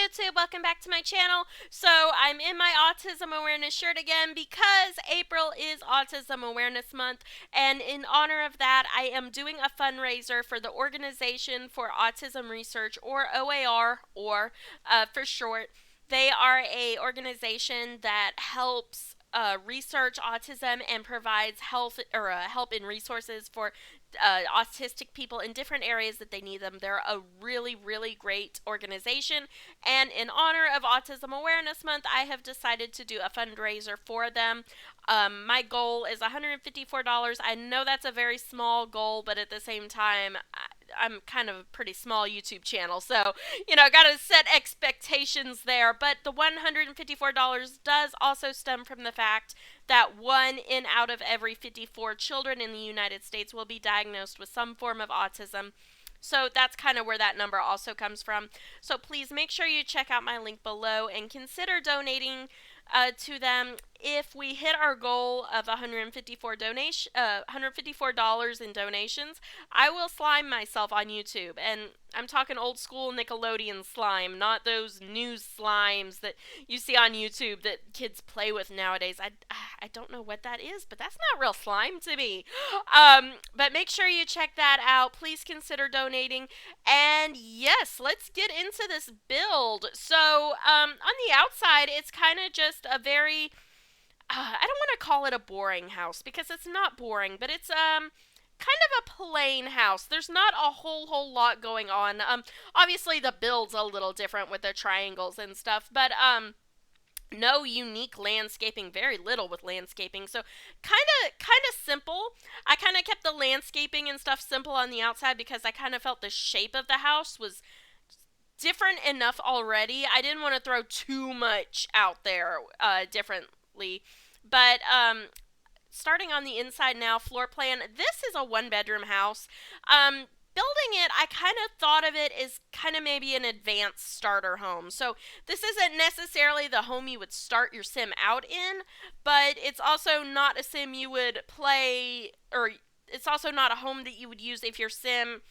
YouTube? Welcome back to my channel. So I'm in my autism awareness shirt again because April is Autism Awareness Month, and in honor of that I am doing a fundraiser for the Organization for Autism Research, or OAR, or for short. They are a organization that helps research autism and provides help and resources for autistic people in different areas that they need them. They're a really, really great organization. And in honor of Autism Awareness Month, I have decided to do a fundraiser for them. My goal is $154. I know that's a very small goal, but at the same time, I'm kind of a pretty small YouTube channel, so, gotta set expectations there. But the $154 does also stem from the fact that 1 out of every 54 children in the United States will be diagnosed with some form of autism. So that's kind of where that number also comes from. So please make sure you check out my link below and consider donating to them. If we hit our goal of $154 in donations, I will slime myself on YouTube. And I'm talking old school Nickelodeon slime, not those new slimes that you see on YouTube that kids play with nowadays. I don't know what that is, but that's not real slime to me. But make sure you check that out. Please consider donating. And yes, let's get into this build. So on the outside, it's kind of just a very I don't want to call it a boring house because it's not boring, but it's kind of a plain house. There's not a whole lot going on. Obviously the build's a little different with the triangles and stuff, but no unique landscaping, very little with landscaping. So kind of simple. I kind of kept the landscaping and stuff simple on the outside because I kind of felt the shape of the house was different enough already. I didn't want to throw too much out there differently. But starting on the inside now, floor plan. This is a one-bedroom house. Building it, I kind of thought of it as kind of maybe an advanced starter home. So this isn't necessarily the home you would start your sim out in, but it's also not a sim you would play, or it's also not a home that you would use if your sim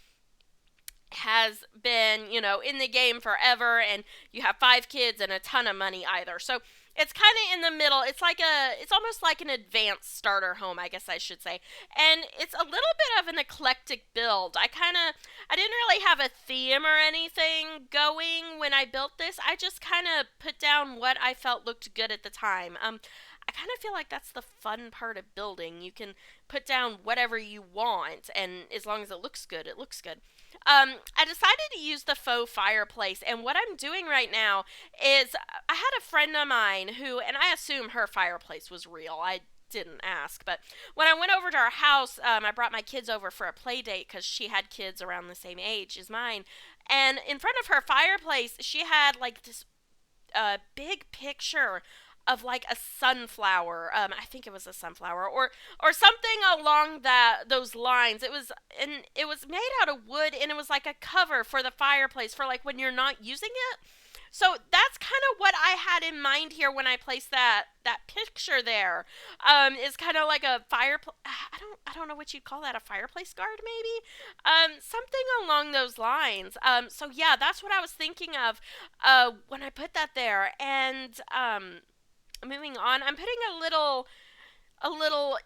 has been, in the game forever and you have 5 kids and a ton of money either. So it's kind of in the middle. It's almost like an advanced starter home, I guess I should say. And it's a little bit of an eclectic build. I didn't really have a theme or anything going when I built this. I just kind of put down what I felt looked good at the time. I kind of feel like that's the fun part of building. You can put down whatever you want, and as long as it looks good, it looks good. I decided to use the faux fireplace, and what I'm doing right now is I had a friend of mine who, and I assume her fireplace was real. I didn't ask, but when I went over to our house, I brought my kids over for a play date because she had kids around the same age as mine, and in front of her fireplace, she had like this big picture of like a sunflower. I think it was a sunflower or something along those lines. It was made out of wood, and it was like a cover for the fireplace for like when you're not using it. So that's kind of what I had in mind here when I placed that picture there. Is kind of like a fireplace. I don't know what you'd call that, a fireplace guard maybe. Something along those lines. So yeah, that's what I was thinking of when I put that there. And moving on, I'm putting a little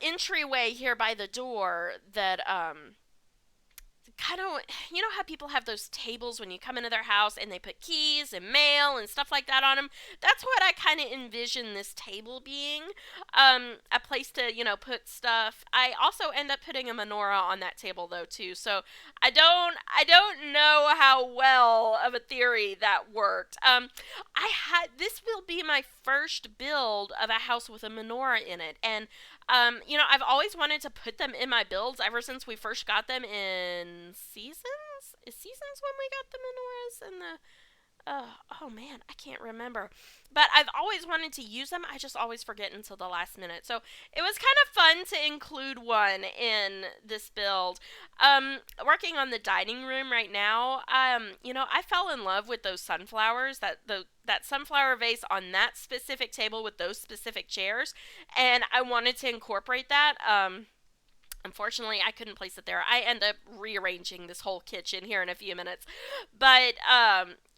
entryway here by the door that kind of, how people have those tables when you come into their house and they put keys and mail and stuff like that on them. That's what I kind of envision this table being, a place to put stuff. I also end up putting a menorah on that table though too, so I don't know how well of a theory that worked. This will be my first build of a house with a menorah in it, and I've always wanted to put them in my builds ever since we first got them in Seasons. Is Seasons when we got the menorahs and the oh man, I can't remember. But I've always wanted to use them. I just always forget until the last minute. So it was kind of fun to include one in this build. Working on the dining room right now, I fell in love with those sunflowers, that sunflower vase on that specific table with those specific chairs, and I wanted to incorporate that. Unfortunately, I couldn't place it there. I end up rearranging this whole kitchen here in a few minutes. But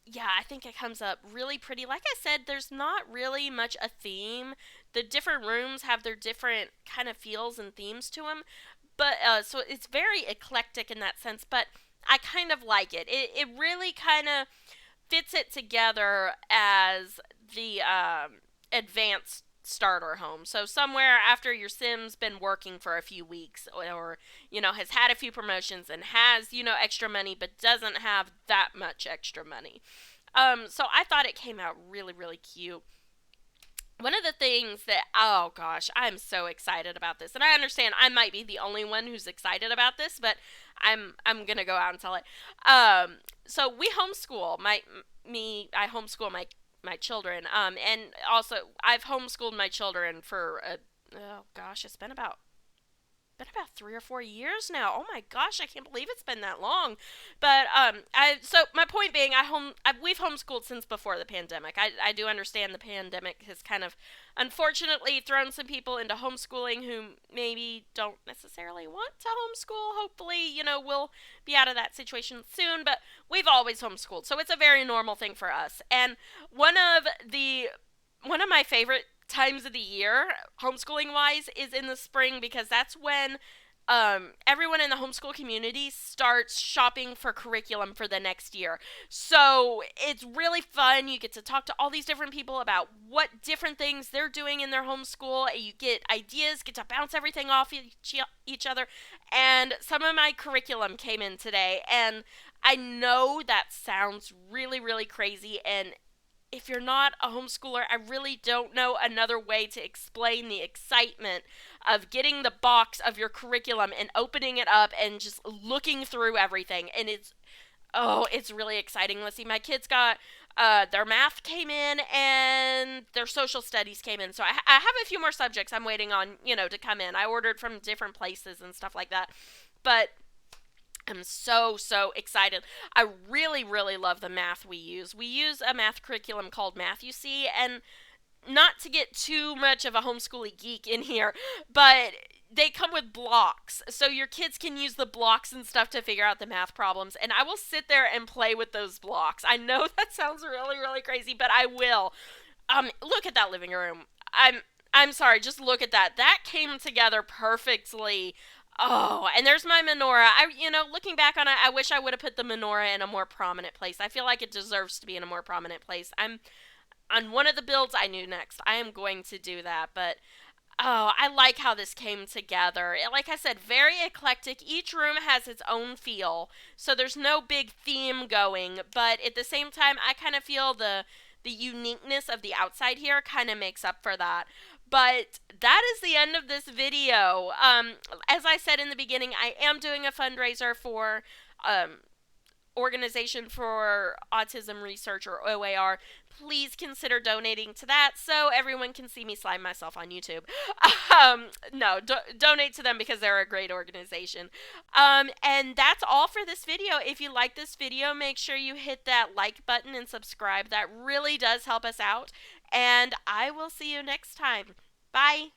Yeah, I think it comes up really pretty. Like I said, there's not really much a theme. The different rooms have their different kind of feels and themes to them, but so it's very eclectic in that sense. But I kind of like it. It really kind of fits it together as the advanced starter home. So somewhere after your sim's been working for a few weeks, or has had a few promotions and has extra money but doesn't have that much extra money. So I thought it came out really, really cute. One of the things that, oh gosh, I'm so excited about this, and I understand I might be the only one who's excited about this, but I'm gonna go out and tell it. So we homeschool I homeschool my children, and also I've homeschooled my children for oh gosh, it's been about 3 or 4 years now. Oh my gosh, I can't believe it's been that long. But I so my point being, we've homeschooled since before the pandemic. I do understand the pandemic has kind of unfortunately thrown some people into homeschooling who maybe don't necessarily want to homeschool. Hopefully, we'll be out of that situation soon. But we've always homeschooled, so it's a very normal thing for us. And one of the one of my favorite times of the year, homeschooling wise, is in the spring because that's when everyone in the homeschool community starts shopping for curriculum for the next year. So it's really fun. You get to talk to all these different people about what different things they're doing in their homeschool. You get ideas, get to bounce everything off each other. And some of my curriculum came in today. And I know that sounds really, really crazy, and if you're not a homeschooler, I really don't know another way to explain the excitement of getting the box of your curriculum and opening it up and just looking through everything. And it's really exciting. Let's see, my kids got their math came in and their social studies came in. So I have a few more subjects I'm waiting on, to come in. I ordered from different places and stuff like that. But I'm so, so excited. I really, really love the math we use. We use a math curriculum called Math, you see, and not to get too much of a homeschooly geek in here, but they come with blocks. So your kids can use the blocks and stuff to figure out the math problems. And I will sit there and play with those blocks. I know that sounds really, really crazy, but I will. Look at that living room. I'm sorry, just look at that. That came together perfectly. Oh, and there's my menorah. Looking back on it, I wish I would have put the menorah in a more prominent place. I feel like it deserves to be in a more prominent place. I'm on one of the builds I knew next. I am going to do that, but oh, I like how this came together. Like I said, very eclectic. Each room has its own feel, so there's no big theme going, but at the same time, I kind of feel the uniqueness of the outside here kind of makes up for that. But that is the end of this video. As I said in the beginning, I am doing a fundraiser for um, Organization for Autism Research, or OAR. Please consider donating to that so everyone can see me slime myself on YouTube. No, donate to them because they're a great organization. And that's all for this video. If you like this video, make sure you hit that like button and subscribe. That really does help us out. And I will see you next time. Bye.